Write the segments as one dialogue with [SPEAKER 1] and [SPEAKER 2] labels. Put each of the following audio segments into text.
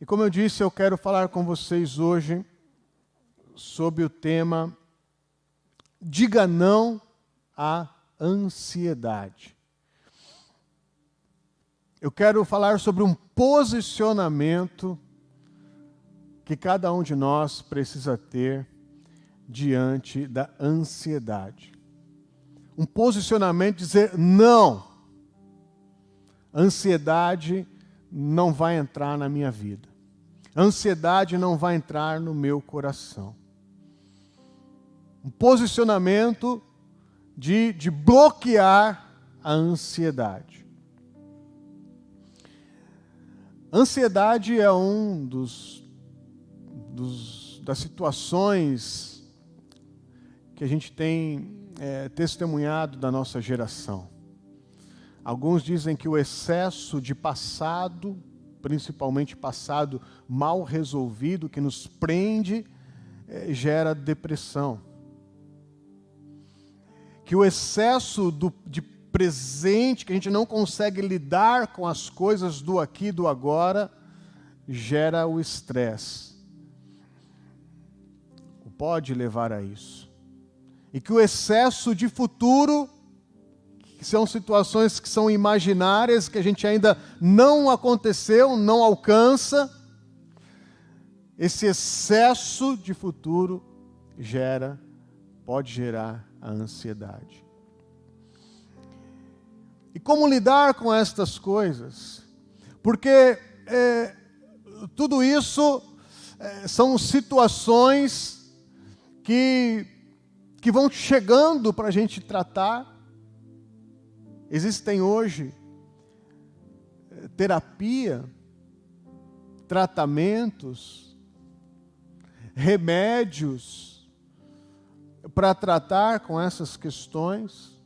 [SPEAKER 1] E como eu disse, eu quero falar com vocês hoje sobre o tema Diga não à ansiedade. Eu quero falar sobre um posicionamento que cada um de nós precisa ter diante da ansiedade. Um posicionamento de dizer não. Ansiedade não vai entrar na minha vida. Ansiedade não vai entrar no meu coração. Um posicionamento de bloquear a ansiedade. Ansiedade é um das situações que a gente tem testemunhado da nossa geração. Alguns dizem que o excesso de passado, principalmente passado mal resolvido, que nos prende, gera depressão. Que o excesso de presente, que a gente não consegue lidar com as coisas do aqui e do agora, gera o estresse. Pode levar a isso. E que o excesso de futuro, que são situações que são imaginárias, que a gente ainda não aconteceu, não alcança, esse excesso de futuro pode gerar a ansiedade. E como lidar com estas coisas? Porque tudo isso são situações que vão chegando para a gente tratar. Existem hoje terapia, tratamentos, remédios para tratar com essas questões.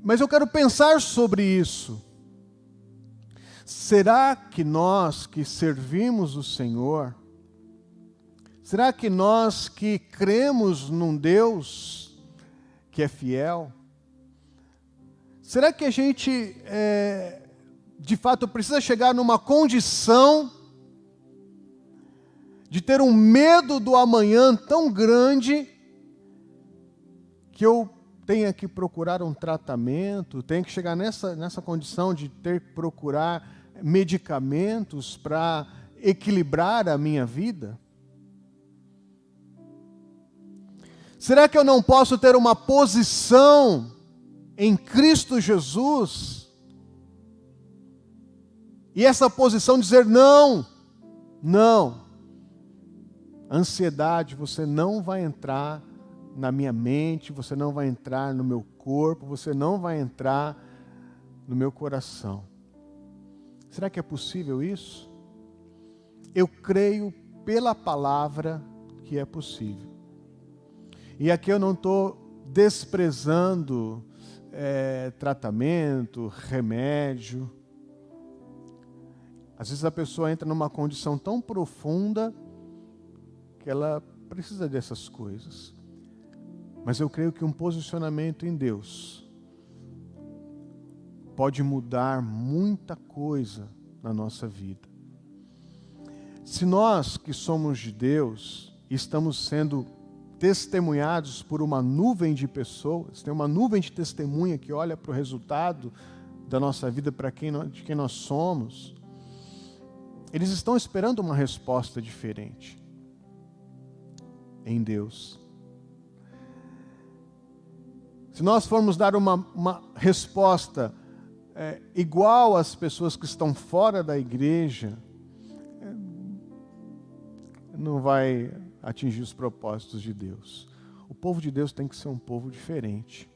[SPEAKER 1] Mas eu quero pensar sobre isso. Será que nós que servimos o Senhor, será que nós que cremos num Deus que é fiel, será que a gente, de fato, precisa chegar numa condição de ter um medo do amanhã tão grande que eu tenha que procurar um tratamento, tenha que chegar nessa condição de ter que procurar medicamentos para equilibrar a minha vida? Será que eu não posso ter uma posição em Cristo Jesus? E essa posição dizer não, não. Ansiedade, você não vai entrar na minha mente, você não vai entrar no meu corpo, você não vai entrar no meu coração. Será que é possível isso? Eu creio pela palavra que é possível. E aqui eu não estou desprezando tratamento, remédio. Às vezes a pessoa entra numa condição tão profunda que ela precisa dessas coisas. Mas eu creio que um posicionamento em Deus pode mudar muita coisa na nossa vida. Se nós que somos de Deus estamos sendo testemunhados por uma nuvem de pessoas, tem uma nuvem de testemunha que olha para o resultado da nossa vida, de quem nós somos, eles estão esperando uma resposta diferente em Deus. Se nós formos dar uma resposta igual às pessoas que estão fora da igreja, não vai atingir os propósitos de Deus. O povo de Deus tem que ser um povo diferente.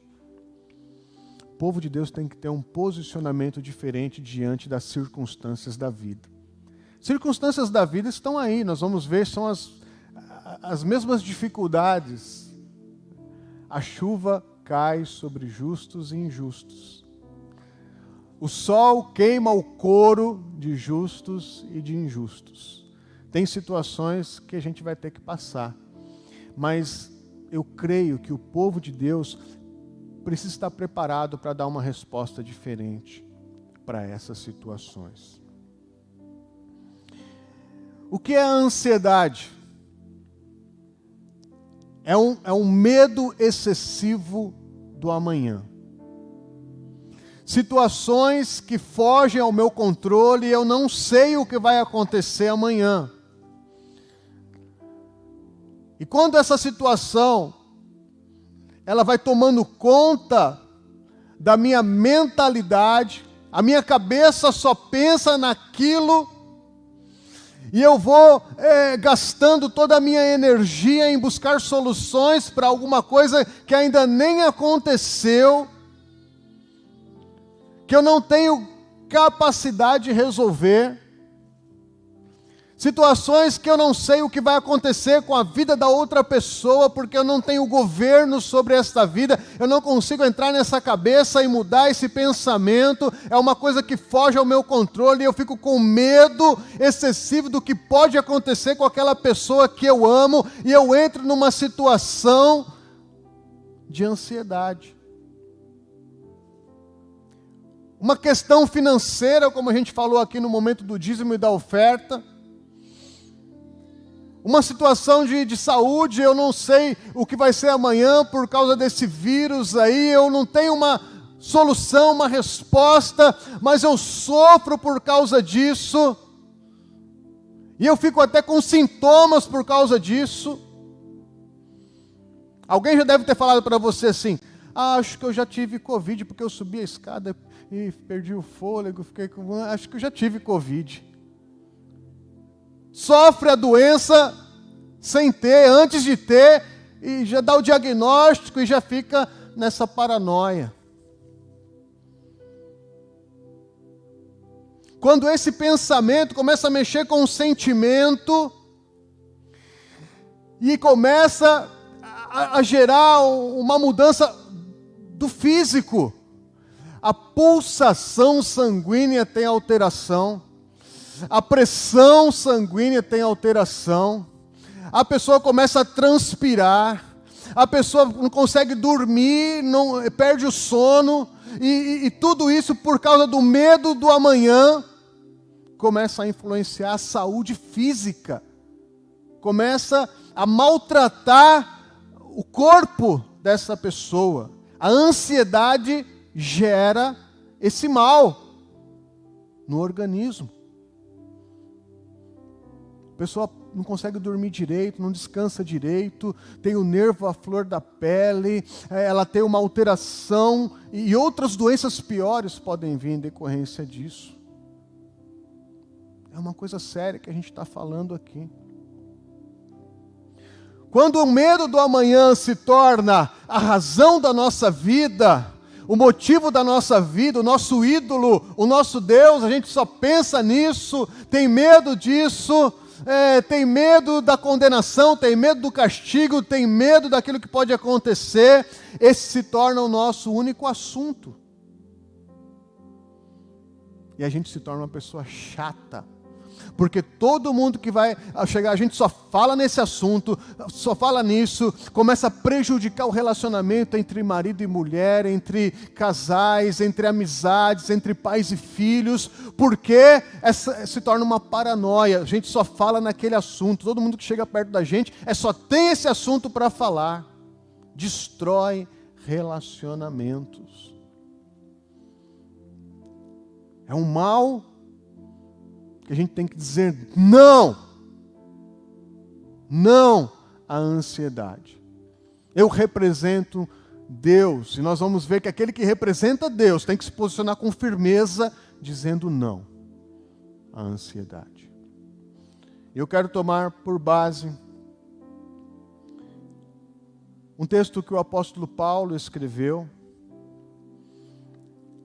[SPEAKER 1] O povo de Deus tem que ter um posicionamento diferente diante das circunstâncias da vida. Circunstâncias da vida estão aí, nós vamos ver, são as mesmas dificuldades. A chuva cai sobre justos e injustos. O sol queima o couro de justos e de injustos. Tem situações que a gente vai ter que passar. Mas eu creio que o povo de Deus precisa estar preparado para dar uma resposta diferente para essas situações. O que é a ansiedade? É um medo excessivo do amanhã. Situações que fogem ao meu controle e eu não sei o que vai acontecer amanhã. E quando essa situação, ela vai tomando conta da minha mentalidade, a minha cabeça só pensa naquilo, e eu vou gastando toda a minha energia em buscar soluções para alguma coisa que ainda nem aconteceu, que eu não tenho capacidade de resolver. Situações que eu não sei o que vai acontecer com a vida da outra pessoa, porque eu não tenho governo sobre esta vida, eu não consigo entrar nessa cabeça e mudar esse pensamento, é uma coisa que foge ao meu controle, e eu fico com medo excessivo do que pode acontecer com aquela pessoa que eu amo, e eu entro numa situação de ansiedade. Uma questão financeira, como a gente falou aqui no momento do dízimo e da oferta, uma situação de saúde, eu não sei o que vai ser amanhã por causa desse vírus aí, eu não tenho uma solução, uma resposta, mas eu sofro por causa disso, e eu fico até com sintomas por causa disso. Alguém já deve ter falado para você assim: acho que eu já tive Covid, porque eu subi a escada e perdi o fôlego, acho que eu já tive Covid. Sofre a doença sem ter, antes de ter, e já dá o diagnóstico e já fica nessa paranoia. Quando esse pensamento começa a mexer com o sentimento e começa a gerar uma mudança do físico, a pulsação sanguínea tem alteração, a pressão sanguínea tem alteração, a pessoa começa a transpirar, a pessoa não consegue dormir, perde o sono, e tudo isso por causa do medo do amanhã, começa a influenciar a saúde física, começa a maltratar o corpo dessa pessoa. A ansiedade gera esse mal no organismo. A pessoa não consegue dormir direito, não descansa direito, tem o nervo à flor da pele, ela tem uma alteração, e outras doenças piores podem vir em decorrência disso. É uma coisa séria que a gente está falando aqui. Quando o medo do amanhã se torna a razão da nossa vida, o motivo da nossa vida, o nosso ídolo, o nosso Deus, a gente só pensa nisso, tem medo disso, tem medo da condenação, tem medo do castigo, tem medo daquilo que pode acontecer, esse se torna o nosso único assunto. E a gente se torna uma pessoa chata, porque todo mundo que vai chegar, a gente só fala nesse assunto, só fala nisso, começa a prejudicar o relacionamento entre marido e mulher, entre casais, entre amizades, entre pais e filhos, porque se torna uma paranoia, a gente só fala naquele assunto, todo mundo que chega perto da gente só tem esse assunto para falar, destrói relacionamentos. É um mal que a gente tem que dizer não à ansiedade. Eu represento Deus, e nós vamos ver que aquele que representa Deus tem que se posicionar com firmeza, dizendo não à ansiedade. Eu quero tomar por base um texto que o apóstolo Paulo escreveu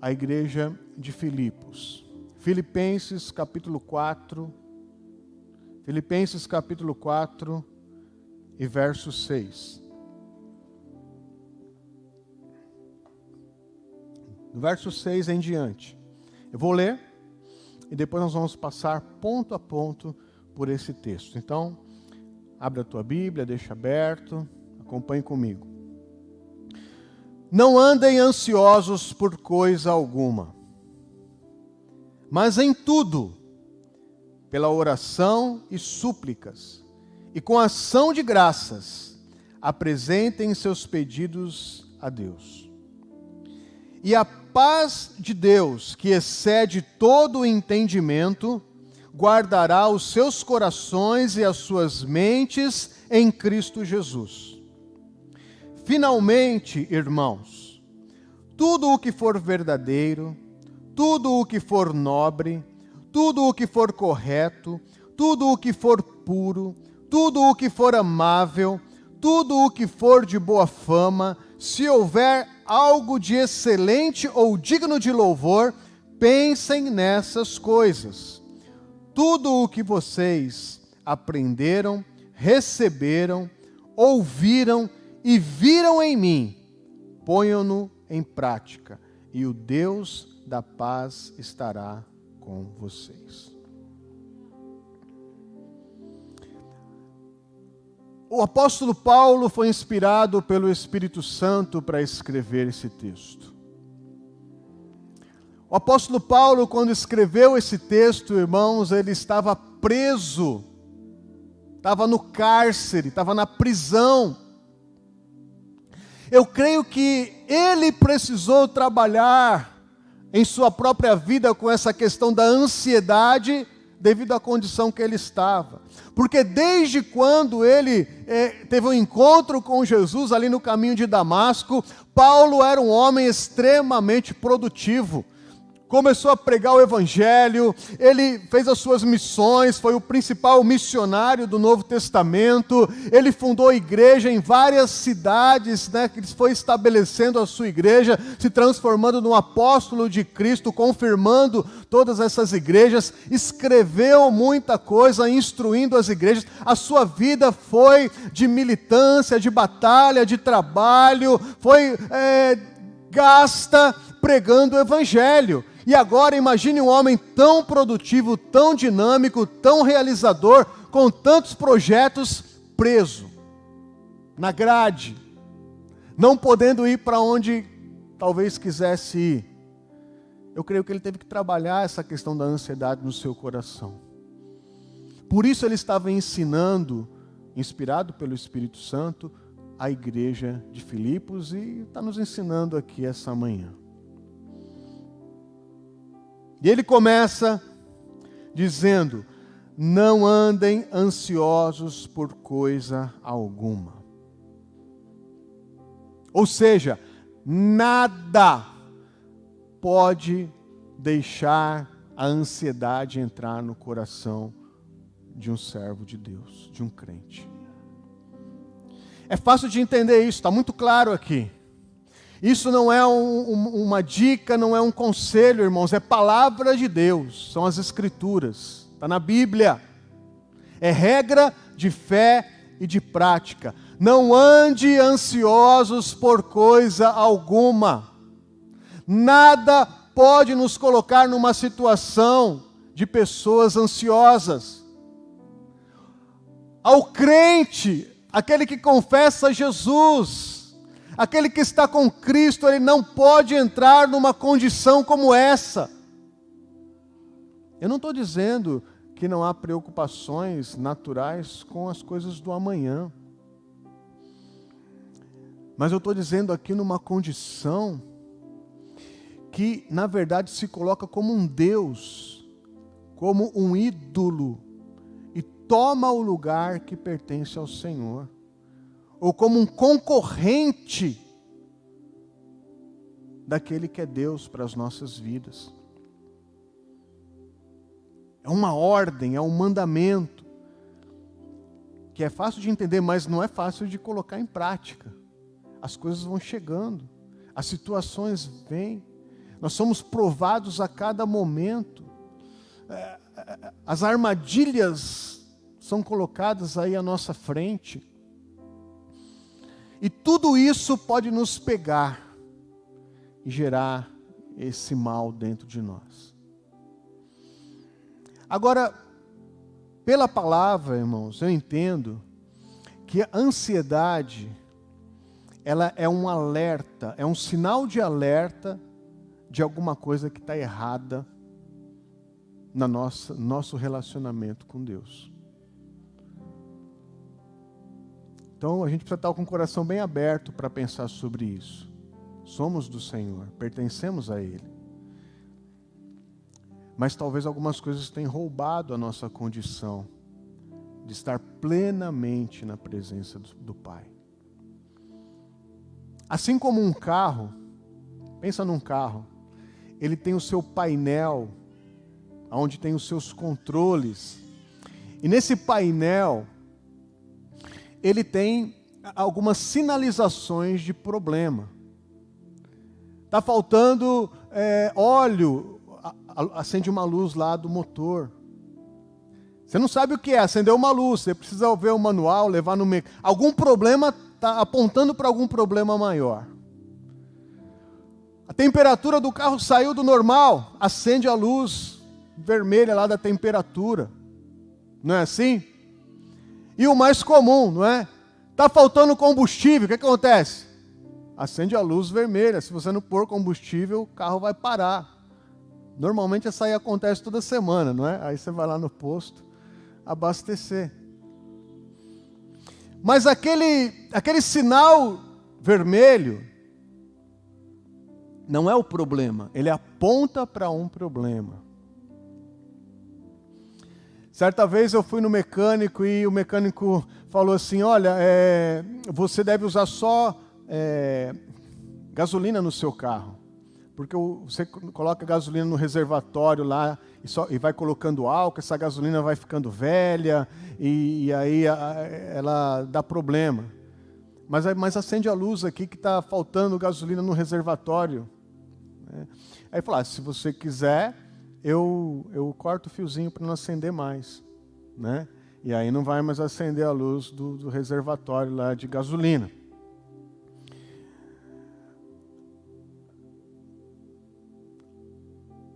[SPEAKER 1] à igreja de Filipos. Filipenses capítulo 4 e verso 6. Do verso 6 em diante. Eu vou ler e depois nós vamos passar ponto a ponto por esse texto. Então, abre a tua Bíblia, deixa aberto, acompanhe comigo. Não andem ansiosos por coisa alguma, mas em tudo, pela oração e súplicas, e com ação de graças, apresentem seus pedidos a Deus. E a paz de Deus, que excede todo o entendimento, guardará os seus corações e as suas mentes em Cristo Jesus. Finalmente, irmãos, tudo o que for verdadeiro, tudo o que for nobre, tudo o que for correto, tudo o que for puro, tudo o que for amável, tudo o que for de boa fama, se houver algo de excelente ou digno de louvor, pensem nessas coisas. Tudo o que vocês aprenderam, receberam, ouviram e viram em mim, ponham-no em prática, e o Deus da paz estará com vocês. O apóstolo Paulo foi inspirado pelo Espírito Santo para escrever esse texto. O apóstolo Paulo, quando escreveu esse texto, irmãos, ele estava preso, estava no cárcere, estava na prisão. Eu creio que ele precisou trabalhar em sua própria vida com essa questão da ansiedade, devido à condição que ele estava. Porque desde quando ele teve um encontro com Jesus ali no caminho de Damasco, Paulo era um homem extremamente produtivo. Começou a pregar o Evangelho, ele fez as suas missões, foi o principal missionário do Novo Testamento, ele fundou igreja em várias cidades, que ele foi estabelecendo a sua igreja, se transformando num apóstolo de Cristo, confirmando todas essas igrejas, escreveu muita coisa, instruindo as igrejas. A sua vida foi de militância, de batalha, de trabalho, foi gasta pregando o Evangelho. E agora imagine um homem tão produtivo, tão dinâmico, tão realizador, com tantos projetos, preso, na grade, não podendo ir para onde talvez quisesse ir. Eu creio que ele teve que trabalhar essa questão da ansiedade no seu coração. Por isso ele estava ensinando, inspirado pelo Espírito Santo, a igreja de Filipos, e está nos ensinando aqui essa manhã. E ele começa dizendo: não andem ansiosos por coisa alguma. Ou seja, nada pode deixar a ansiedade entrar no coração de um servo de Deus, de um crente. É fácil de entender isso, está muito claro aqui. Isso não é uma dica, não é um conselho, irmãos, é palavra de Deus, são as Escrituras, está na Bíblia. É regra de fé e de prática. Não ande ansiosos por coisa alguma. Nada pode nos colocar numa situação de pessoas ansiosas. Ao crente, aquele que confessa Jesus, aquele que está com Cristo, ele não pode entrar numa condição como essa. Eu não estou dizendo que não há preocupações naturais com as coisas do amanhã. Mas eu estou dizendo aqui numa condição que, na verdade, se coloca como um Deus, como um ídolo, e toma o lugar que pertence ao Senhor. Ou como um concorrente daquele que é Deus para as nossas vidas. É uma ordem, é um mandamento, que é fácil de entender, mas não é fácil de colocar em prática. As coisas vão chegando, as situações vêm, nós somos provados a cada momento, as armadilhas são colocadas aí à nossa frente, e tudo isso pode nos pegar e gerar esse mal dentro de nós. Agora, pela palavra, irmãos, eu entendo que a ansiedade, ela é um alerta, é um sinal de alerta de alguma coisa que está errada nosso relacionamento com Deus. Então a gente precisa estar com o coração bem aberto para pensar sobre isso. Somos do Senhor, pertencemos a Ele. Mas talvez algumas coisas tenham roubado a nossa condição de estar plenamente na presença do Pai. Assim como um carro, pensa num carro, ele tem o seu painel, onde tem os seus controles. E nesse painel, ele tem algumas sinalizações de problema. Está faltando óleo, acende uma luz lá do motor. Você não sabe o que é, acendeu uma luz, você precisa ver o manual, levar no mecânico. Algum problema está apontando para algum problema maior. A temperatura do carro saiu do normal, acende a luz vermelha lá da temperatura. Não é assim? E o mais comum, não é? Está faltando combustível, o que acontece? Acende a luz vermelha. Se você não pôr combustível, o carro vai parar. Normalmente essa aí acontece toda semana, não é? Aí você vai lá no posto abastecer. Mas aquele sinal vermelho não é o problema, ele aponta para um problema. Certa vez eu fui no mecânico e o mecânico falou assim, olha, você deve usar só gasolina no seu carro. Porque você coloca gasolina no reservatório lá e vai colocando álcool, essa gasolina vai ficando velha e aí ela dá problema. Mas acende a luz aqui que está faltando gasolina no reservatório. Aí falou, se você quiser, eu corto o fiozinho para não acender mais. Né? E aí não vai mais acender a luz do reservatório lá de gasolina.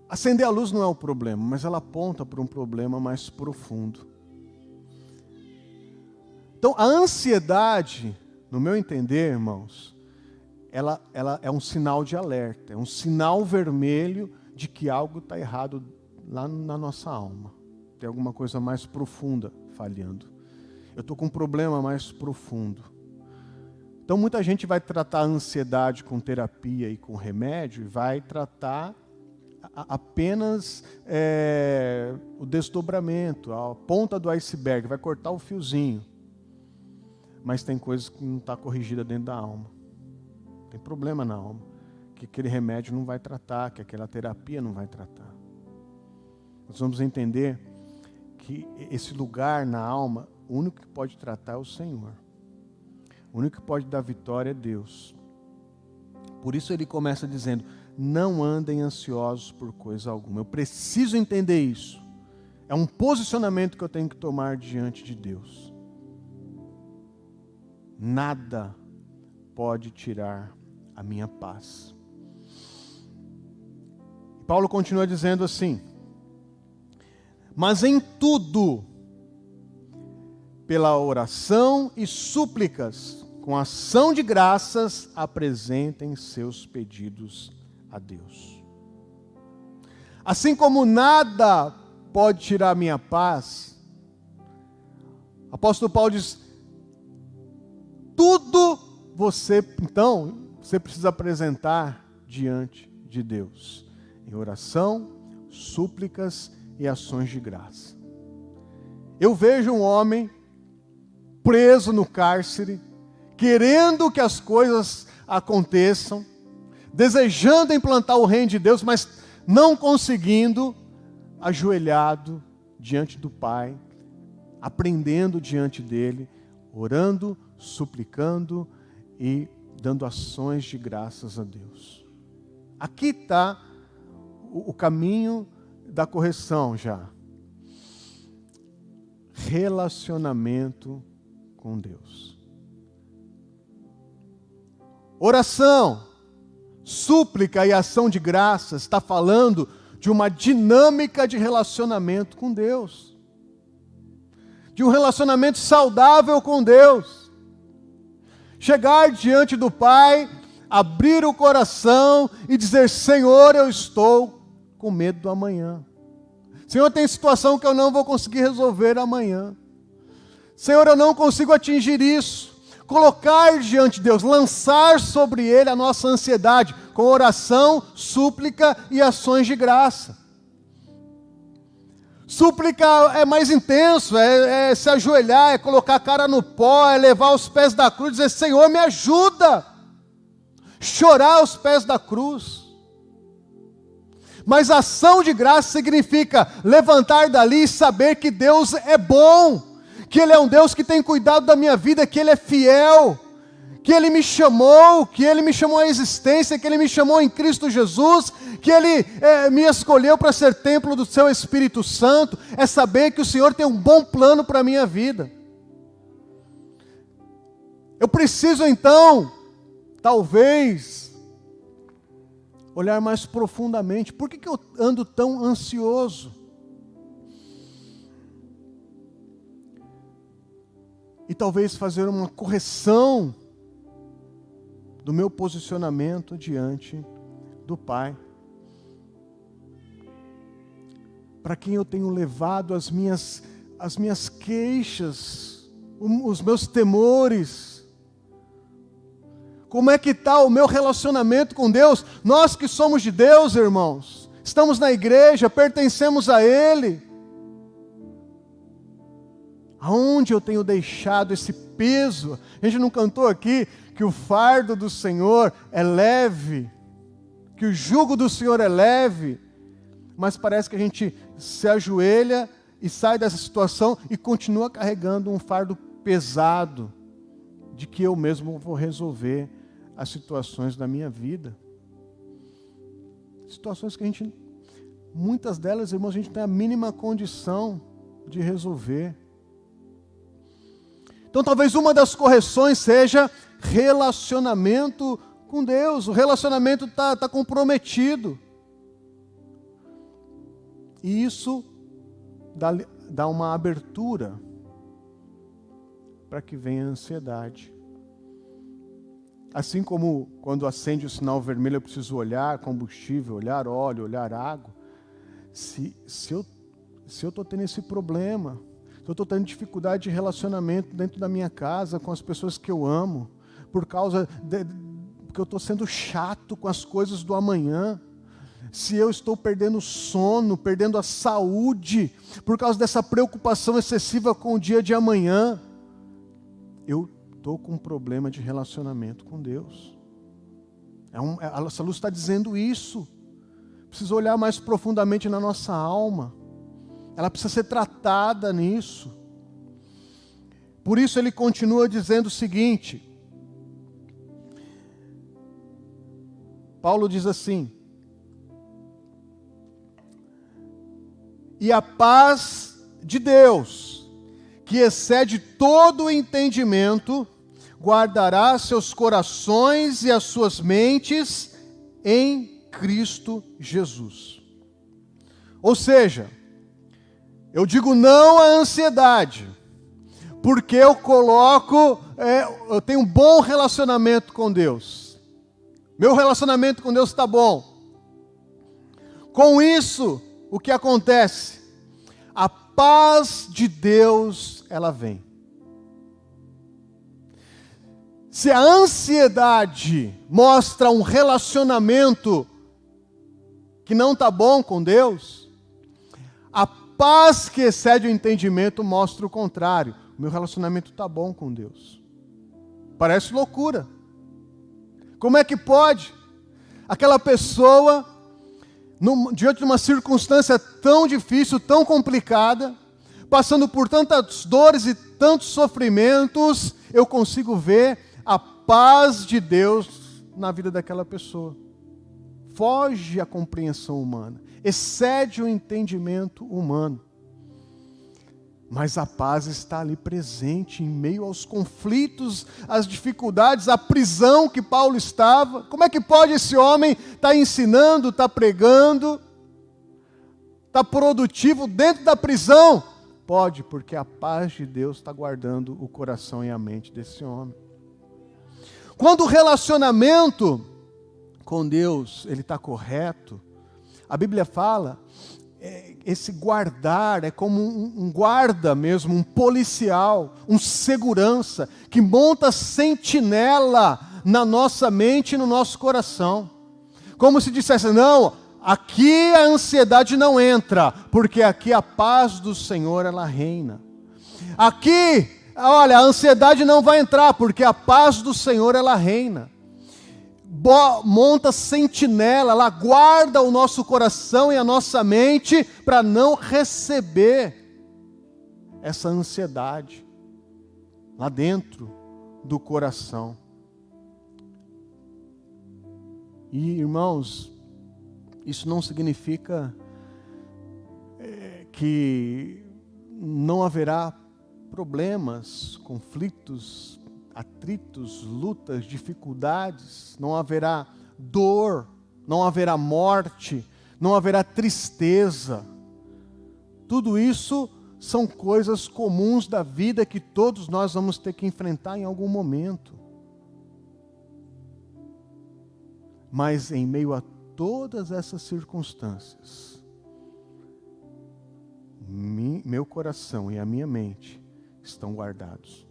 [SPEAKER 1] Acender a luz não é o problema, mas ela aponta para um problema mais profundo. Então, a ansiedade, no meu entender, irmãos, ela é um sinal de alerta, é um sinal vermelho de que algo está errado lá na nossa alma. Tem alguma coisa mais profunda falhando. Eu estou com um problema mais profundo. Então, muita gente vai tratar a ansiedade com terapia e com remédio e vai tratar apenas o desdobramento, a ponta do iceberg, vai cortar o fiozinho. Mas tem coisas que não está corrigida dentro da alma. Tem problema na alma, que aquele remédio não vai tratar, que aquela terapia não vai tratar. Nós vamos entender que esse lugar na alma, o único que pode tratar é o Senhor. O único que pode dar vitória é Deus. Por isso ele começa dizendo, não andem ansiosos por coisa alguma. Eu preciso entender isso. É um posicionamento que eu tenho que tomar diante de Deus. Nada pode tirar a minha paz. Paulo continua dizendo assim, mas em tudo, pela oração e súplicas, com ação de graças, apresentem seus pedidos a Deus. Assim como nada pode tirar a minha paz, o apóstolo Paulo diz, tudo você precisa apresentar diante de Deus, em oração, súplicas e ações de graça. Eu vejo um homem preso no cárcere, querendo que as coisas aconteçam, desejando implantar o reino de Deus, mas não conseguindo, ajoelhado diante do Pai, aprendendo diante dele, orando, suplicando e dando ações de graças a Deus. Aqui está o caminho da correção já. Relacionamento com Deus. Oração, súplica e ação de graças está falando de uma dinâmica de relacionamento com Deus. De um relacionamento saudável com Deus. Chegar diante do Pai, abrir o coração e dizer, Senhor, eu estou com medo do amanhã. Senhor, tem situação que eu não vou conseguir resolver amanhã. Senhor, eu não consigo atingir isso. Colocar diante de Deus, lançar sobre Ele a nossa ansiedade, com oração, súplica e ações de graça. Súplica é mais intenso, é se ajoelhar, é colocar a cara no pó, é levar os pés da cruz e dizer, Senhor, me ajuda. Chorar aos pés da cruz. Mas ação de graça significa levantar dali e saber que Deus é bom, que Ele é um Deus que tem cuidado da minha vida, que Ele é fiel, que Ele me chamou à existência, que Ele me chamou em Cristo Jesus, que Ele me escolheu para ser templo do Seu Espírito Santo, é saber que o Senhor tem um bom plano para a minha vida. Eu preciso então, talvez, olhar mais profundamente. Por que eu ando tão ansioso? E talvez fazer uma correção do meu posicionamento diante do Pai. Para quem eu tenho levado as minhas queixas, os meus temores. Como é que está o meu relacionamento com Deus? Nós que somos de Deus, irmãos, estamos na igreja, pertencemos a Ele. Aonde eu tenho deixado esse peso? A gente não cantou aqui que o fardo do Senhor é leve, que o jugo do Senhor é leve, mas parece que a gente se ajoelha e sai dessa situação e continua carregando um fardo pesado, de que eu mesmo vou resolver as situações da minha vida. Situações que muitas delas, irmãos, a gente tem a mínima condição de resolver. Então talvez uma das correções seja relacionamento com Deus. O relacionamento está comprometido. E isso dá uma abertura para que venha a ansiedade. Assim como quando acende o sinal vermelho eu preciso olhar combustível, olhar óleo, olhar água. Se eu estou tendo esse problema, se eu estou tendo dificuldade de relacionamento dentro da minha casa, com as pessoas que eu amo, porque eu estou sendo chato com as coisas do amanhã, se eu estou perdendo sono, perdendo a saúde, por causa dessa preocupação excessiva com o dia de amanhã, eu estou com um problema de relacionamento com Deus. Essa luz está dizendo isso. Precisa olhar mais profundamente na nossa alma. Ela precisa ser tratada nisso. Por isso ele continua dizendo o seguinte. Paulo diz assim: e a paz de Deus, que excede todo o entendimento, guardará seus corações e as suas mentes em Cristo Jesus. Ou seja, eu digo não à ansiedade, porque eu tenho um bom relacionamento com Deus. Meu relacionamento com Deus está bom. Com isso, o que acontece? A paz de Deus, ela vem. Se a ansiedade mostra um relacionamento que não está bom com Deus, a paz que excede o entendimento mostra o contrário. O meu relacionamento está bom com Deus. Parece loucura. Como é que pode? Aquela pessoa, diante de uma circunstância tão difícil, tão complicada, passando por tantas dores e tantos sofrimentos, eu consigo ver a paz de Deus na vida daquela pessoa. Foge à compreensão humana, excede o entendimento humano. Mas a paz está ali presente em meio aos conflitos, às dificuldades, à prisão que Paulo estava. Como é que pode esse homem estar ensinando, estar pregando, estar produtivo dentro da prisão? Pode, porque a paz de Deus está guardando o coração e a mente desse homem. Quando o relacionamento com Deus ele está correto, a Bíblia fala, esse guardar é como um guarda mesmo, um policial, um segurança, que monta sentinela na nossa mente e no nosso coração. Como se dissesse, não, aqui a ansiedade não entra, porque aqui a paz do Senhor, ela reina. Aqui, olha, a ansiedade não vai entrar, porque a paz do Senhor, ela reina. Monta sentinela, ela guarda o nosso coração e a nossa mente para não receber essa ansiedade lá dentro do coração. E, irmãos, isso não significa que não haverá problemas, conflitos, atritos, lutas, dificuldades, não haverá dor, não haverá morte, não haverá tristeza. Tudo isso são coisas comuns da vida que todos nós vamos ter que enfrentar em algum momento. Mas em meio a todas essas circunstâncias, meu coração e a minha mente estão guardados.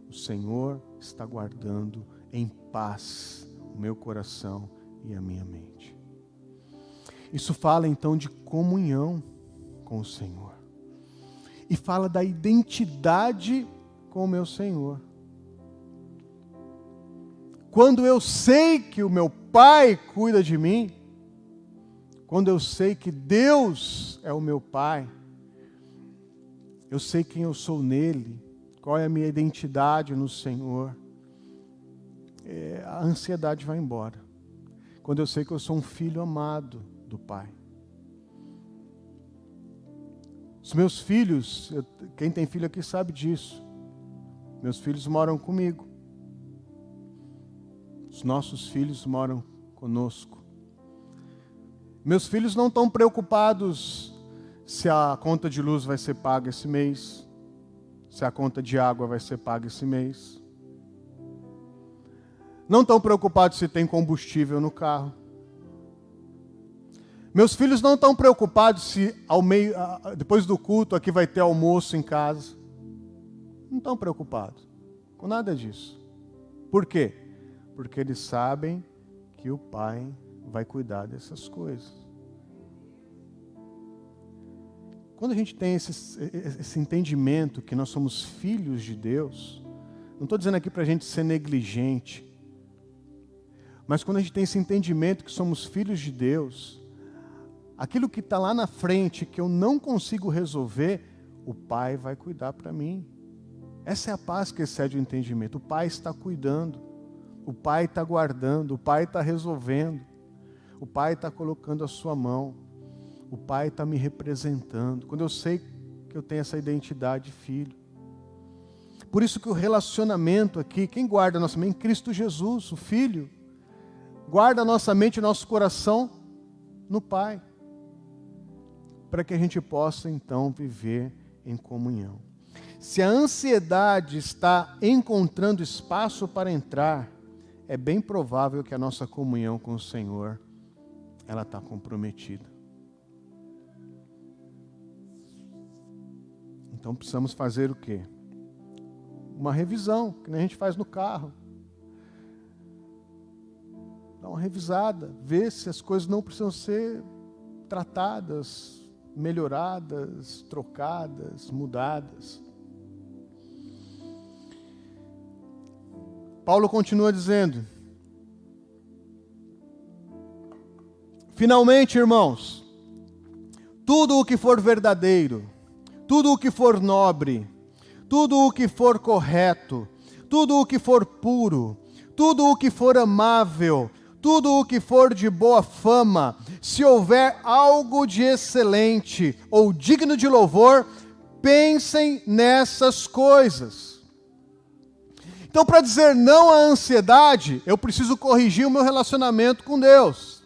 [SPEAKER 1] O Senhor está guardando em paz o meu coração e a minha mente. Isso fala então de comunhão com o Senhor. E fala da identidade com o meu Senhor. Quando eu sei que o meu Pai cuida de mim, quando eu sei que Deus é o meu Pai, eu sei quem eu sou nele, qual é a minha identidade no Senhor, a ansiedade vai embora. Quando eu sei que eu sou um filho amado do Pai. Os meus filhos, quem tem filho aqui sabe disso. Meus filhos moram comigo. Os nossos filhos moram conosco. Meus filhos não estão preocupados se a conta de luz vai ser paga esse mês, se a conta de água vai ser paga esse mês. Não estão preocupados se tem combustível no carro. Meus filhos não estão preocupados se depois do culto aqui vai ter almoço em casa. Não estão preocupados com nada disso. Por quê? Porque eles sabem que o Pai vai cuidar dessas coisas. Quando a gente tem esse entendimento que nós somos filhos de Deus, não estou dizendo aqui para a gente ser negligente, mas quando a gente tem esse entendimento que somos filhos de Deus, aquilo que está lá na frente, que eu não consigo resolver, o Pai vai cuidar para mim. Essa é a paz que excede o entendimento. O Pai está cuidando, o Pai está guardando, o Pai está resolvendo, o Pai está colocando a sua mão, o Pai está me representando. Quando eu sei que eu tenho essa identidade de filho. Por isso que o relacionamento aqui, quem guarda a nossa mente? Cristo Jesus, o Filho, guarda a nossa mente e nosso coração no Pai, para que a gente possa então viver em comunhão. Se a ansiedade está encontrando espaço para entrar, é bem provável que a nossa comunhão com o Senhor, ela está comprometida. Então precisamos fazer o quê? Uma revisão, que nem a gente faz no carro. Dá uma revisada, ver se as coisas não precisam ser tratadas, melhoradas, trocadas, mudadas. Paulo continua dizendo: finalmente, irmãos, tudo o que for verdadeiro, tudo o que for nobre, tudo o que for correto, tudo o que for puro, tudo o que for amável, tudo o que for de boa fama, se houver algo de excelente ou digno de louvor, pensem nessas coisas. Então, para dizer não à ansiedade, eu preciso corrigir o meu relacionamento com Deus.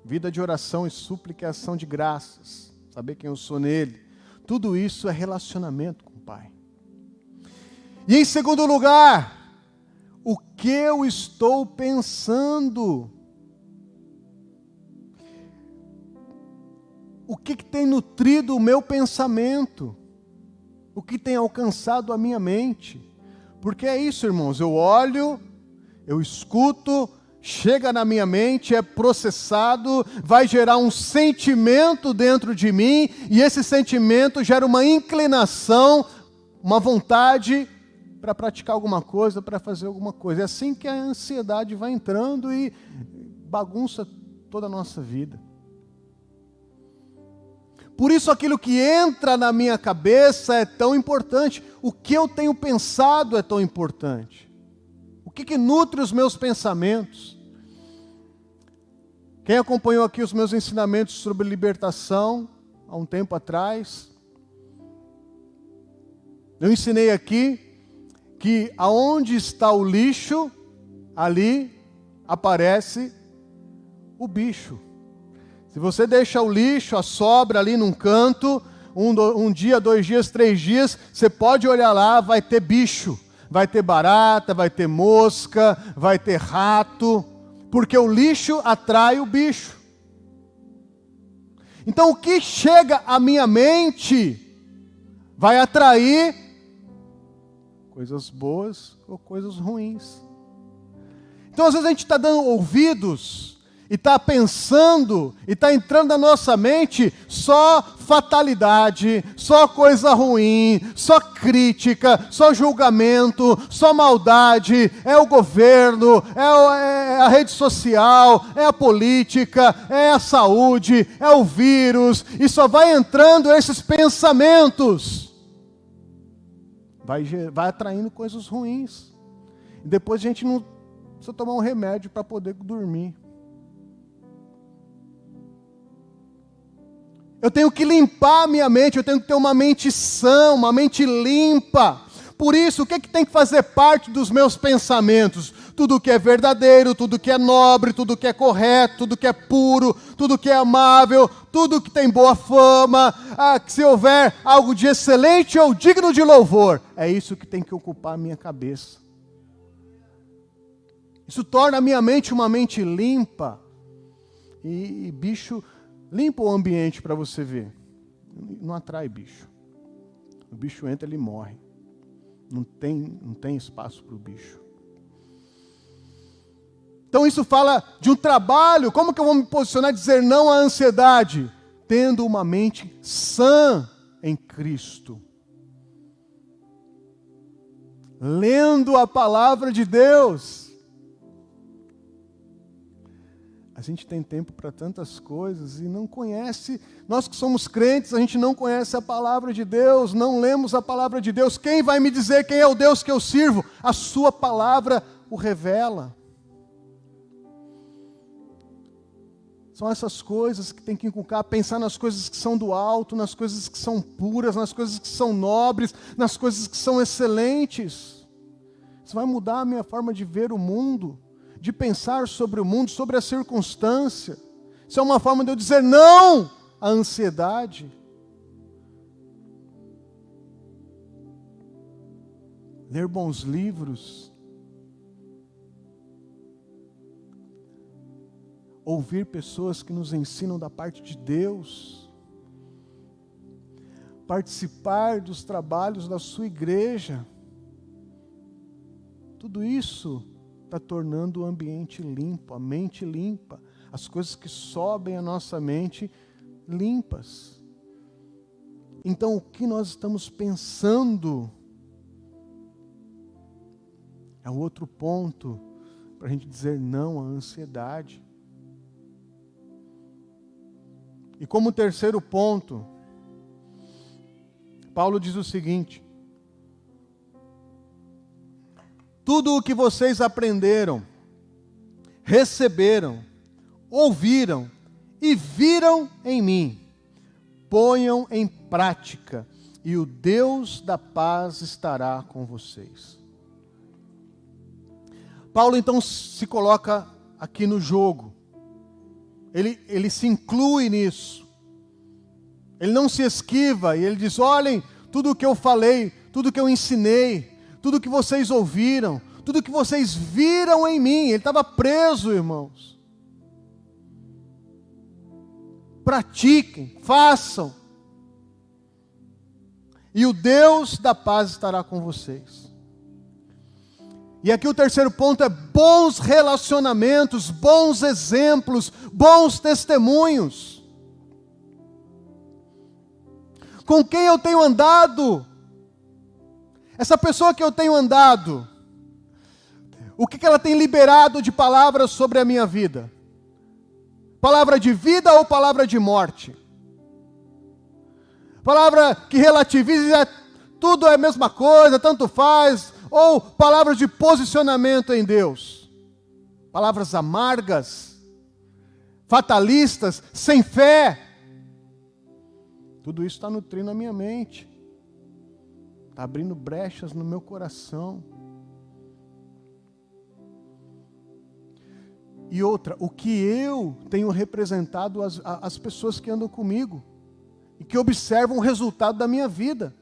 [SPEAKER 1] Vida de oração e súplica e ação de graças. Saber quem eu sou nele. Tudo isso é relacionamento com o Pai. E em segundo lugar, o que eu estou pensando? o que tem nutrido o meu pensamento, o que tem alcançado a minha mente. Porque é isso, irmãos, eu olho, eu escuto, chega na minha mente, é processado, vai gerar um sentimento dentro de mim, e esse sentimento gera uma inclinação, uma vontade para praticar alguma coisa, para fazer alguma coisa. É assim que a ansiedade vai entrando e bagunça toda a nossa vida. Por isso aquilo que entra na minha cabeça é tão importante. O que eu tenho pensado é tão importante. O que nutre os meus pensamentos? Quem acompanhou aqui os meus ensinamentos sobre libertação, há um tempo atrás, eu ensinei aqui que aonde está o lixo, ali aparece o bicho. Se você deixa o lixo, a sobra ali num canto, um dia, 2 dias, 3 dias, você pode olhar lá, vai ter bicho, vai ter barata, vai ter mosca, vai ter rato, porque o lixo atrai o bicho. Então o que chega à minha mente vai atrair coisas boas ou coisas ruins. Então às vezes a gente está dando ouvidos e está pensando, e está entrando na nossa mente só fatalidade, só coisa ruim, só crítica, só julgamento, só maldade, é o governo, é a rede social, é a política, é a saúde, é o vírus, e só vai entrando esses pensamentos. Vai atraindo coisas ruins. E depois a gente não precisa tomar um remédio para poder dormir. Eu tenho que limpar a minha mente, eu tenho que ter uma mente sã, uma mente limpa. Por isso, o que tem que fazer parte dos meus pensamentos? Tudo que é verdadeiro, tudo que é nobre, tudo que é correto, tudo que é puro, tudo que é amável, tudo que tem boa fama, que se houver algo de excelente ou digno de louvor. É isso que tem que ocupar a minha cabeça. Isso torna a minha mente uma mente limpa. E bicho... Limpa o ambiente para você ver. Não atrai bicho. O bicho entra, ele morre. Não tem espaço para o bicho. Então isso fala de um trabalho. Como que eu vou me posicionar e dizer não à ansiedade? Tendo uma mente sã em Cristo. Lendo a palavra de Deus. A gente tem tempo para tantas coisas e não conhece, nós que somos crentes, a gente não conhece a palavra de Deus, não lemos a palavra de Deus. Quem vai me dizer quem é o Deus que eu sirvo? A sua palavra o revela. São essas coisas que tem que inculcar, pensar nas coisas que são do alto, nas coisas que são puras, nas coisas que são nobres, nas coisas que são excelentes. Isso vai mudar a minha forma de ver o mundo, de pensar sobre o mundo, sobre a circunstância. Isso é uma forma de eu dizer não à ansiedade. Ler bons livros. Ouvir pessoas que nos ensinam da parte de Deus. Participar dos trabalhos da sua igreja. Tudo isso está tornando o ambiente limpo, a mente limpa, as coisas que sobem à nossa mente limpas. Então, o que nós estamos pensando é um outro ponto para a gente dizer não à ansiedade. E como terceiro ponto, Paulo diz o seguinte: tudo o que vocês aprenderam, receberam, ouviram e viram em mim, ponham em prática, e o Deus da paz estará com vocês. Paulo então se coloca aqui no jogo. Ele se inclui nisso. Ele não se esquiva e ele diz: olhem, tudo o que eu falei, tudo o que eu ensinei, tudo que vocês ouviram, tudo que vocês viram em mim. Ele estava preso, irmãos. pratiquem, façam. E o Deus da paz estará com vocês. E aqui o terceiro ponto é bons relacionamentos, bons exemplos, bons testemunhos. Com quem eu tenho andado? Essa pessoa que eu tenho andado, o que ela tem liberado de palavras sobre a minha vida? Palavra de vida ou palavra de morte? Palavra que relativiza, tudo é a mesma coisa, tanto faz, ou palavras de posicionamento em Deus? Palavras amargas, fatalistas, sem fé. Tudo isso está nutrindo a minha mente, está abrindo brechas no meu coração. E outra, o que eu tenho representado às pessoas que andam comigo e que observam o resultado da minha vida.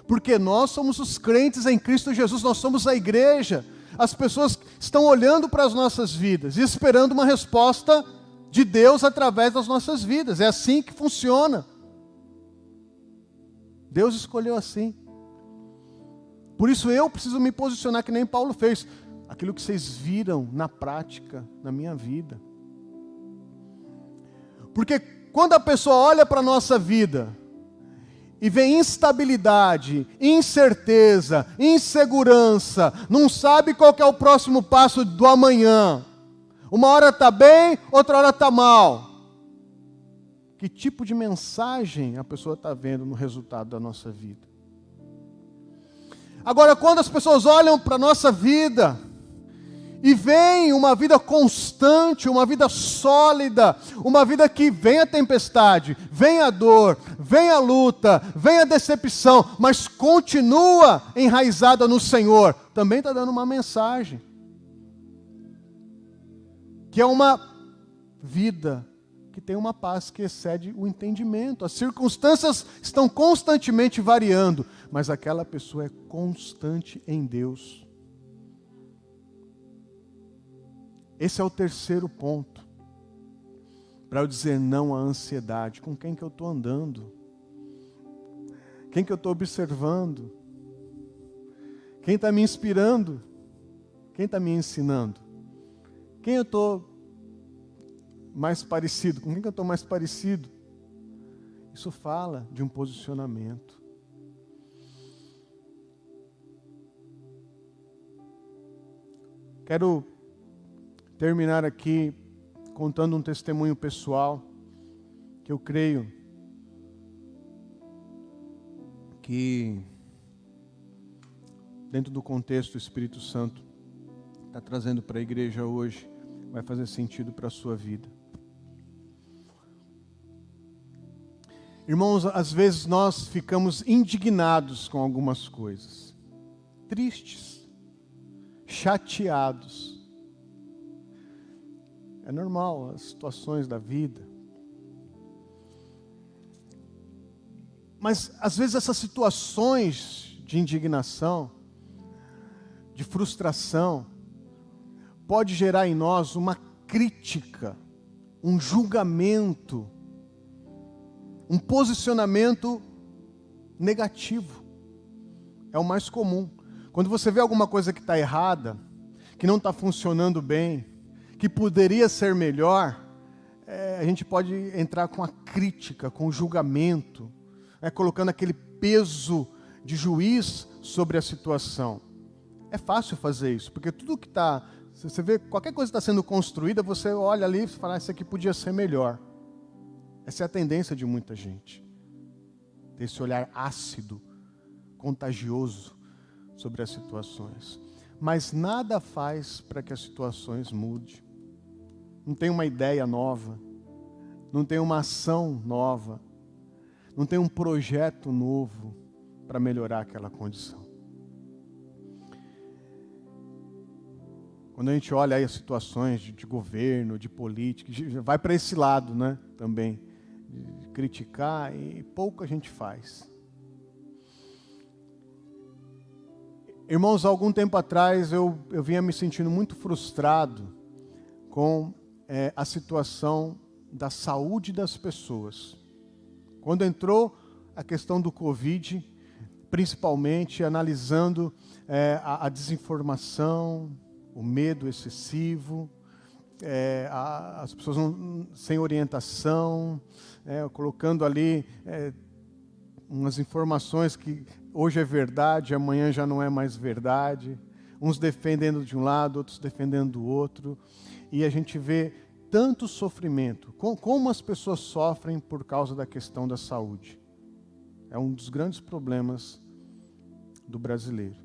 [SPEAKER 1] Porque nós somos os crentes em Cristo Jesus, nós somos a igreja. As pessoas estão olhando para as nossas vidas e esperando uma resposta de Deus através das nossas vidas. É assim que funciona. Deus escolheu assim. Por isso eu preciso me posicionar que nem Paulo fez. Aquilo que vocês viram na prática, na minha vida. Porque quando a pessoa olha para a nossa vida e vê instabilidade, incerteza, insegurança, não sabe qual que é o próximo passo do amanhã. Uma hora está bem, outra hora está mal. Que tipo de mensagem a pessoa está vendo no resultado da nossa vida? Agora, quando as pessoas olham para a nossa vida e veem uma vida constante, uma vida sólida, uma vida que vem a tempestade, vem a dor, vem a luta, vem a decepção, mas continua enraizada no Senhor, também está dando uma mensagem. Que é uma vida que tem uma paz que excede o entendimento. As circunstâncias estão constantemente variando, mas aquela pessoa é constante em Deus. Esse é o terceiro ponto. Para eu dizer não à ansiedade. Com quem que eu estou andando? Quem que eu estou observando? Quem está me inspirando? Quem está me ensinando? Quem eu estou mais parecido? Com quem que eu estou mais parecido? Isso fala de um posicionamento. Quero terminar aqui contando um testemunho pessoal que eu creio que dentro do contexto o Espírito Santo está trazendo para a igreja hoje, vai fazer sentido para a sua vida. Irmãos, às vezes nós ficamos indignados com algumas coisas, tristes, chateados. É normal, as situações da vida. Mas às vezes essas situações de indignação, de frustração, pode gerar em nós uma crítica, um julgamento, um posicionamento negativo. É o mais comum. Quando você vê alguma coisa que está errada, que não está funcionando bem, que poderia ser melhor, a gente pode entrar com a crítica, com o julgamento, colocando aquele peso de juiz sobre a situação. É fácil fazer isso, porque tudo que está... Você vê, qualquer coisa que está sendo construída, você olha ali e fala, isso aqui podia ser melhor. Essa é a tendência de muita gente. Ter esse olhar ácido, contagioso sobre as situações. Mas nada faz para que as situações mudem. Não tem uma ideia nova. Não tem uma ação nova. Não tem um projeto novo para melhorar aquela condição. Quando a gente olha aí as situações de governo, de política, vai para esse lado, né, também, de criticar, e pouco a gente faz. Irmãos, há algum tempo atrás eu vinha me sentindo muito frustrado com a situação da saúde das pessoas. Quando entrou a questão do Covid, principalmente analisando a desinformação, o medo excessivo, as pessoas sem orientação, colocando ali umas informações que hoje é verdade, amanhã já não é mais verdade, uns defendendo de um lado, outros defendendo do outro, e a gente vê tanto sofrimento, como as pessoas sofrem por causa da questão da saúde. É um dos grandes problemas do brasileiro.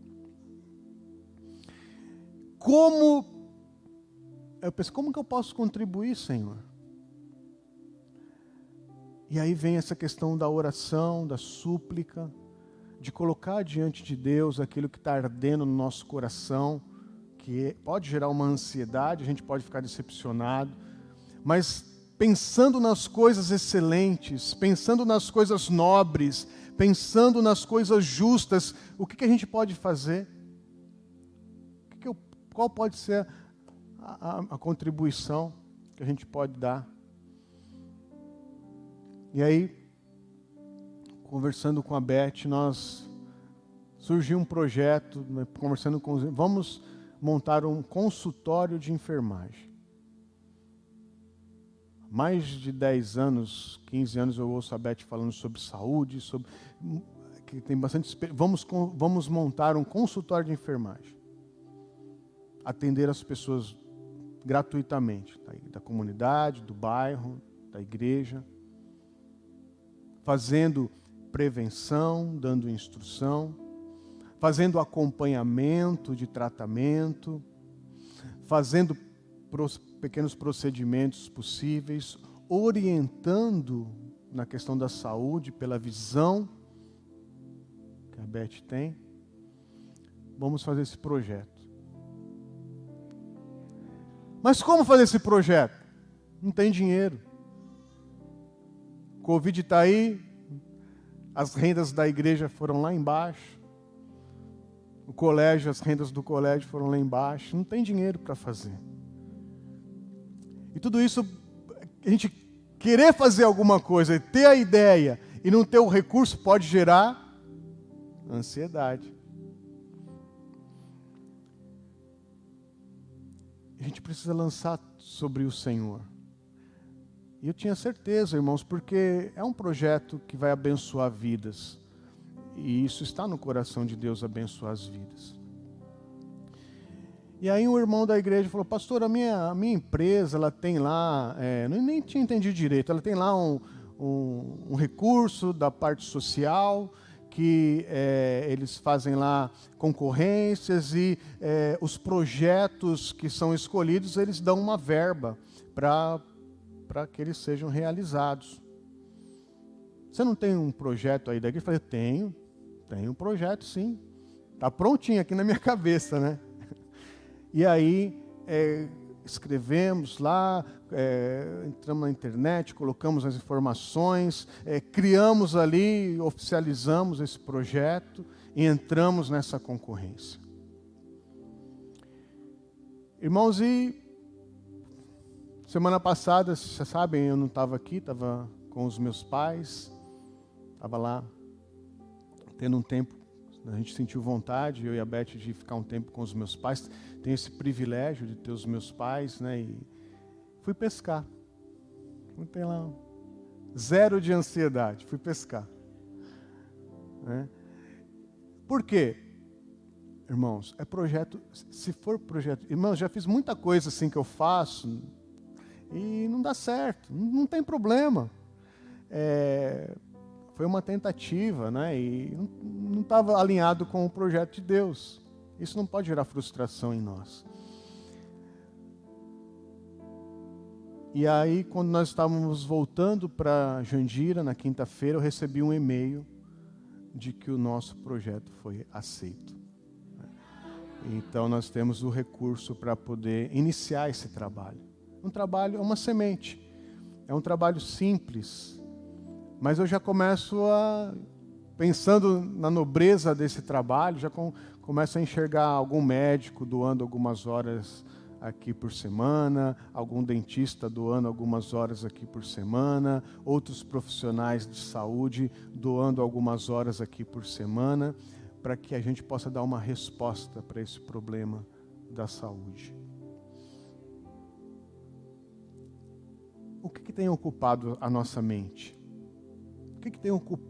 [SPEAKER 1] Eu penso, como que eu posso contribuir, Senhor? E aí vem essa questão da oração, da súplica, de colocar diante de Deus aquilo que está ardendo no nosso coração, que pode gerar uma ansiedade, a gente pode ficar decepcionado, mas pensando nas coisas excelentes, pensando nas coisas nobres, pensando nas coisas justas, o que a gente pode fazer? Qual pode ser a contribuição que a gente pode dar? E aí, conversando com a Beth, surgiu um projeto, conversando com vamos montar um consultório de enfermagem. Mais de 10 anos, 15 anos eu ouço a Beth falando sobre saúde, que tem bastante. Vamos montar um consultório de enfermagem. Atender as pessoas gratuitamente, da comunidade, do bairro, da igreja, fazendo prevenção, dando instrução, fazendo acompanhamento de tratamento, fazendo pequenos procedimentos possíveis, orientando na questão da saúde pela visão que a Beth tem. Vamos fazer esse projeto. Mas como fazer esse projeto? Não tem dinheiro. O Covid está aí, as rendas da igreja foram lá embaixo, o colégio, as rendas do colégio foram lá embaixo, não tem dinheiro para fazer. E tudo isso, a gente querer fazer alguma coisa, ter a ideia e não ter o recurso pode gerar ansiedade. A gente precisa lançar sobre o Senhor. E eu tinha certeza, irmãos, porque é um projeto que vai abençoar vidas. E isso está no coração de Deus, abençoar as vidas. E aí um irmão da igreja falou, pastor, a minha empresa, ela tem lá, nem tinha entendido direito, ela tem lá um recurso da parte social, que eles fazem lá concorrências e os projetos que são escolhidos, eles dão uma verba para que eles sejam realizados. Você não tem um projeto aí da igreja? Eu falei, tenho um projeto sim. Está prontinho aqui na minha cabeça, né? E aí escrevemos lá, entramos na internet, colocamos as informações, criamos ali, oficializamos esse projeto e entramos nessa concorrência. Irmãos, e semana passada, vocês sabem, eu não estava aqui, estava com os meus pais, estava lá tendo um tempo, a gente sentiu vontade, eu e a Beth, de ficar um tempo com os meus pais. Tenho esse privilégio de ter os meus pais, né? E fui pescar. Não tem lá, zero de ansiedade, fui pescar. Né? Por quê? Irmãos, é projeto, se for projeto... Irmãos, já fiz muita coisa assim que eu faço e não dá certo, não tem problema. Foi uma tentativa, né? E não estava alinhado com o projeto de Deus. Isso não pode gerar frustração em nós. E aí, quando nós estávamos voltando para Jandira, na quinta-feira, eu recebi um e-mail de que o nosso projeto foi aceito. Então, nós temos o recurso para poder iniciar esse trabalho. Um trabalho, é uma semente. É um trabalho simples. Mas eu já começo pensando na nobreza desse trabalho, já começo a enxergar algum médico doando algumas horas aqui por semana, algum dentista doando algumas horas aqui por semana, outros profissionais de saúde doando algumas horas aqui por semana, para que a gente possa dar uma resposta para esse problema da saúde. O que tem ocupado a nossa mente?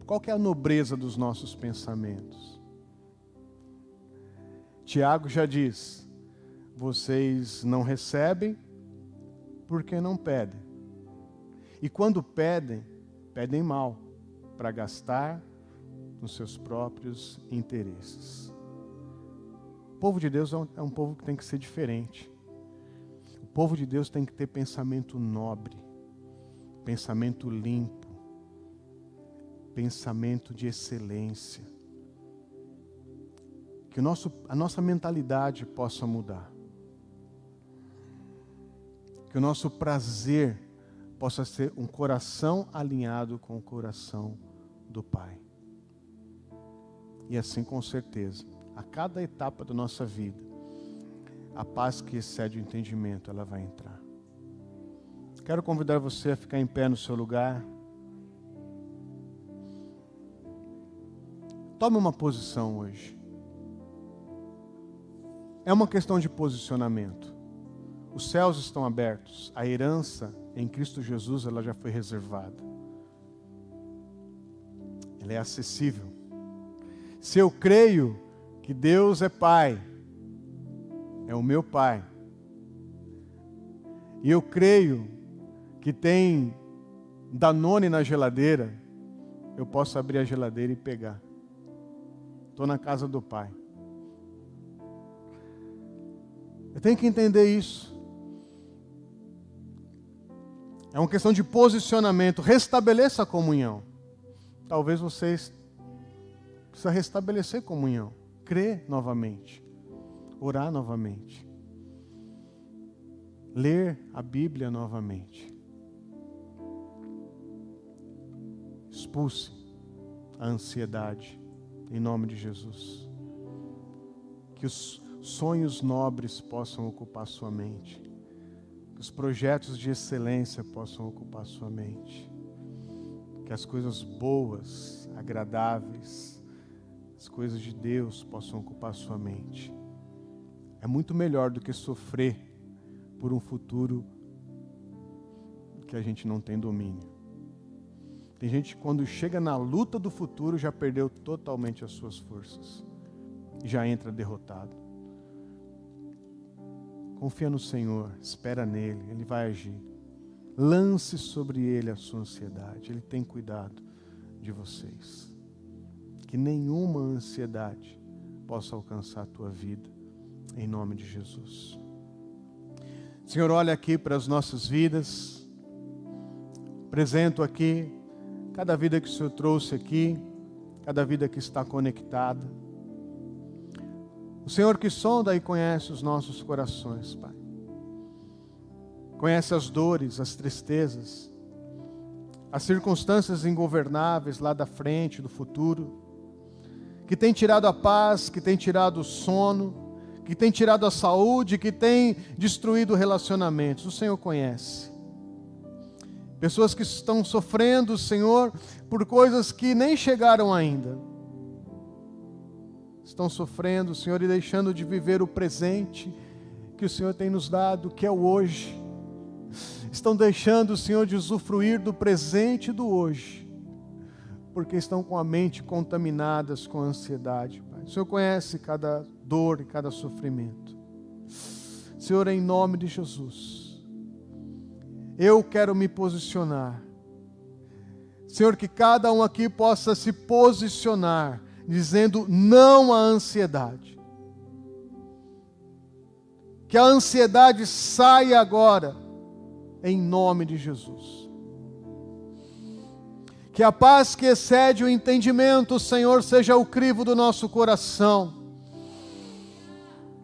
[SPEAKER 1] Qual que é a nobreza dos nossos pensamentos? Tiago já diz: vocês não recebem porque não pedem. E quando pedem, pedem mal, para gastar nos seus próprios interesses. O povo de Deus é um povo que tem que ser diferente. O povo de Deus tem que ter pensamento nobre, pensamento limpo, pensamento de excelência. Que a nossa mentalidade possa mudar. Que o nosso prazer possa ser um coração alinhado com o coração do Pai. E assim, com certeza, a cada etapa da nossa vida, a paz que excede o entendimento, ela vai entrar. Quero convidar você a ficar em pé no seu lugar. Tome uma posição hoje. É uma questão de posicionamento. Os céus estão abertos. A herança em Cristo Jesus, ela já foi reservada. Ela é acessível. Se eu creio que Deus é Pai, é o meu Pai, e eu creio que tem Danone na geladeira, eu posso abrir a geladeira e pegar. Estou na casa do Pai. Eu tenho que entender isso. É uma questão de posicionamento. Restabeleça a comunhão. Talvez vocês precisem restabelecer comunhão. Crer novamente. Orar novamente. Ler a Bíblia novamente. Expulse a ansiedade em nome de Jesus. Que os sonhos nobres possam ocupar sua mente. Que os projetos de excelência possam ocupar sua mente. Que as coisas boas, agradáveis, as coisas de Deus possam ocupar sua mente. É muito melhor do que sofrer por um futuro que a gente não tem domínio. Tem gente que quando chega na luta do futuro já perdeu totalmente as suas forças. E já entra derrotado. Confia no Senhor, espera nele, Ele vai agir. Lance sobre Ele a sua ansiedade, Ele tem cuidado de vocês. Que nenhuma ansiedade possa alcançar a tua vida, em nome de Jesus. Senhor, olha aqui para as nossas vidas, apresento aqui cada vida que o Senhor trouxe aqui, cada vida que está conectada. O Senhor que sonda e conhece os nossos corações, Pai. Conhece as dores, as tristezas, as circunstâncias ingovernáveis lá da frente, do futuro, que tem tirado a paz, que tem tirado o sono, que tem tirado a saúde, que tem destruído relacionamentos. O Senhor conhece. Pessoas que estão sofrendo, Senhor, por coisas que nem chegaram ainda. Estão sofrendo, Senhor, e deixando de viver o presente que o Senhor tem nos dado, que é o hoje. Estão deixando, Senhor, de usufruir do presente e do hoje, porque estão com a mente contaminadas com a ansiedade, Pai. O Senhor conhece cada dor e cada sofrimento. Senhor, em nome de Jesus, eu quero me posicionar. Senhor, que cada um aqui possa se posicionar, dizendo não à ansiedade. Que a ansiedade saia agora, em nome de Jesus. Que a paz que excede o entendimento, Senhor, seja o crivo do nosso coração.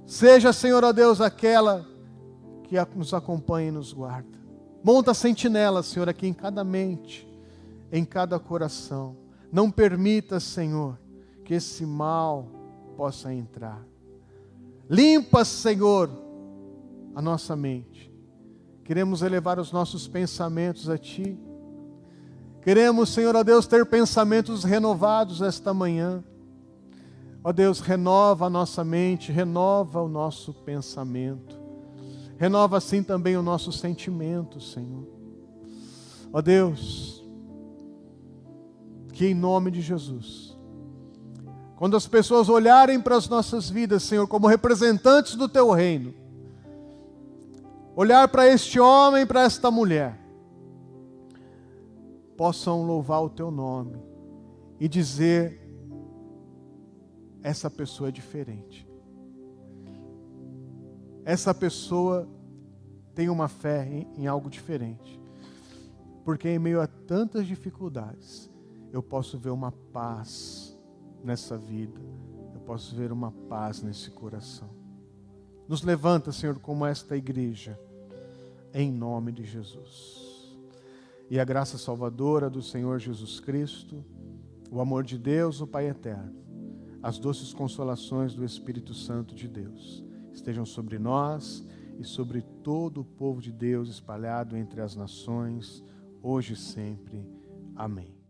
[SPEAKER 1] Seja, Senhor, ó Deus, aquela que nos acompanha e nos guarda. Monta sentinela, Senhor, aqui em cada mente, em cada coração. Não permita, Senhor, que esse mal possa entrar. Limpa, Senhor, a nossa mente. Queremos elevar os nossos pensamentos a Ti. Queremos, Senhor, ó Deus, ter pensamentos renovados esta manhã. Ó Deus, renova a nossa mente, renova o nosso pensamento. Renova assim também o nosso sentimento, Senhor. Ó Deus, que em nome de Jesus, quando as pessoas olharem para as nossas vidas, Senhor, como representantes do Teu reino, olhar para este homem, para esta mulher, possam louvar o Teu nome e dizer: essa pessoa é diferente. Essa pessoa tem uma fé em algo diferente. Porque em meio a tantas dificuldades, eu posso ver uma paz nessa vida. Eu posso ver uma paz nesse coração. Nos levanta, Senhor, como esta igreja, em nome de Jesus. E a graça salvadora do Senhor Jesus Cristo, o amor de Deus, o Pai eterno, as doces consolações do Espírito Santo de Deus, estejam sobre nós e sobre todo o povo de Deus espalhado entre as nações, hoje e sempre. Amém.